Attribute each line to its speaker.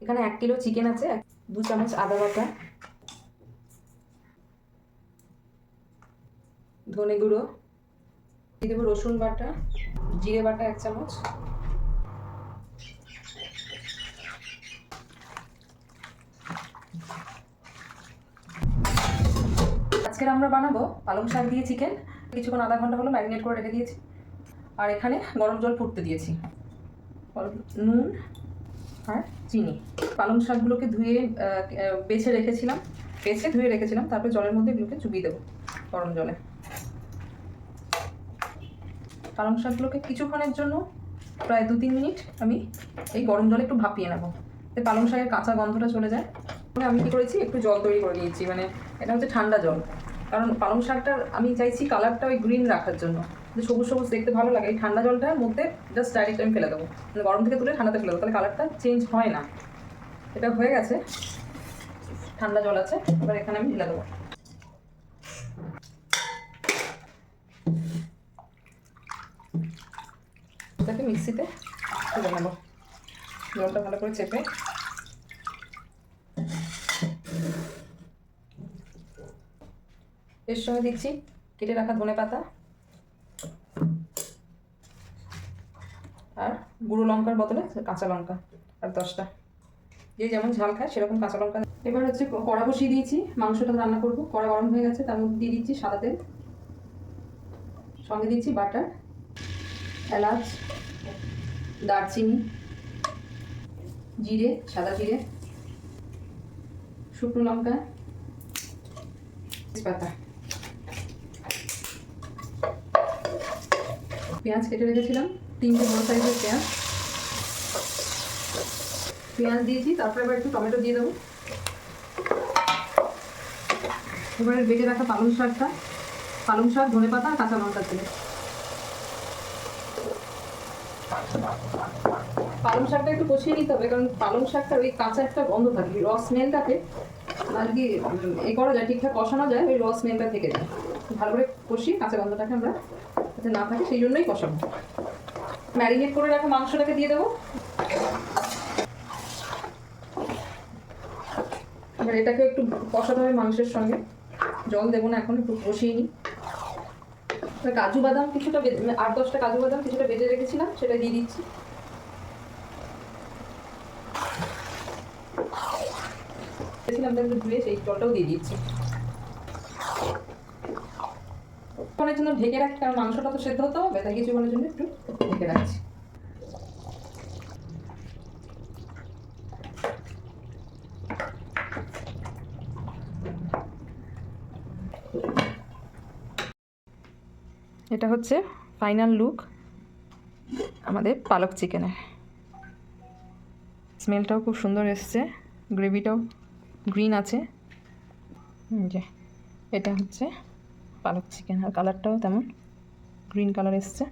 Speaker 1: এখানে 1 kilo chicken আছে, 2 চামচ আদা বাটা, ধনে গুঁড়ো দিয়ে দেবো, রসুন বাটা, জিরে বাটা 1 চামচ, আজকে আমরা বানাবো পালং শাক দিয়ে চিকেন। কিছুক্ষণ আধা ঘন্টা হলো ম্যারিনেট করে রেখে দিয়েছি। আর এখানে গরম জল ফুটতে দিয়েছি, নুন আর চিনি। পালং শাকগুলোকে বেছে ধুয়ে রেখেছিলাম, তারপর জলের মধ্যে এগুলোকে চুবিয়ে দেবো গরম জলে। পালং শাকগুলোকে কিছুক্ষণের জন্য প্রায় 2-3 মিনিট আমি এই গরম জলে একটু ভাপিয়ে নেবো, তাই পালং শাকের কাঁচা গন্ধটা চলে যায়। আমি কী করেছি, একটু জল তৈরি করে নিয়েছি, মানে এটা হচ্ছে ঠান্ডা জল, কারণ পালং শাকটার আমি চাইছি কালারটা ওই গ্রিন রাখার জন্য, সবুজ সবুজ দেখতে ভালো লাগে। এই ঠান্ডা জলটার মধ্যে জাস্ট ডাইরেক্ট আমি ফেলে দেবো, মানে গরম থেকে তুলে ঠান্ডাতে ফেলে দেবো, তাহলে কালারটা চেঞ্জ হয় না। এটা হয়ে গেছে, ঠান্ডা জল আছে, এবার এখানে আমি ঢেলে দেবো। এটাকে মিক্সিতে তুলে নেবো, জলটা ভালো করে চেপে। এর সঙ্গে দিচ্ছি কেটে রাখা ধনেপাতা আর গুঁড়ো লঙ্কার বদলে কাঁচা লঙ্কা আর 10টা, যে যেমন ঝাল খায় সেরকম কাঁচা লঙ্কা। এবার হচ্ছে কড়া বসিয়ে দিয়েছি, মাংসটা রান্না করবো। কড়া গরম হয়ে গেছে, তার মধ্যে দিয়ে দিচ্ছি সাদা তেল, সঙ্গে দিচ্ছি বাটার, এলাচ, দারচিনি, জিরে, সাদা জিরে, শুকনো লঙ্কা, তেজপাতা, পেঁয়াজ কেটে রেখেছিলাম, 3টে বড় সাইজের পেঁয়াজ দিয়েছি। তারপরে এবার একটু টমেটো দিয়ে দেবো। এবারে বেটে রাখা পালং শাক, ধনেপাতা আর কাঁচা লঙ্কা দিয়ে পালং শাকটা একটু কষিয়ে নিতে হবে, কারণ পালং শাকটা ওই কাঁচা একটা গন্ধ থাকে, র স্মেলটাকে আর কি এ করা যায়, ঠিকঠাক কষানো যায়, ওই র স্মেলটা থেকে যায়। ভালো করে কষিয়ে কাঁচা গন্ধটাকে আমরা যাতে না থাকে সেই জন্যই কষাবো। ম্যারিনেট করে রাখা মাংসটাকে দিয়ে দেবো। এবার এটাকে একটু কষাতে হবে মাংসের সঙ্গে, জল দেবো না এখন, একটু কষিয়ে নিই। কাজু বাদাম কিছুটা 8-10টা কাজু বাদাম কিছুটা বেটে রেখেছিলাম, সেটা দিয়ে দিচ্ছি। ধুয়ে সেই জলটাও দিয়ে দিচ্ছি। কিছুক্ষণের জন্য ঢেকে রাখি, কারণ মাংসটা তো সেদ্ধ হতে হবে, তাই কিছুক্ষণের জন্য একটু ঢেকে রাখছি। এটা হচ্ছে ফাইনাল লুক আমাদের পালক চিকেনের। স্মেলটাও খুব সুন্দর এসছে, গ্রেভিটাও গ্রিন আছে। যে এটা হচ্ছে পালক চিকেন, আর কালারটাও তেমন গ্রিন কালার এসছে।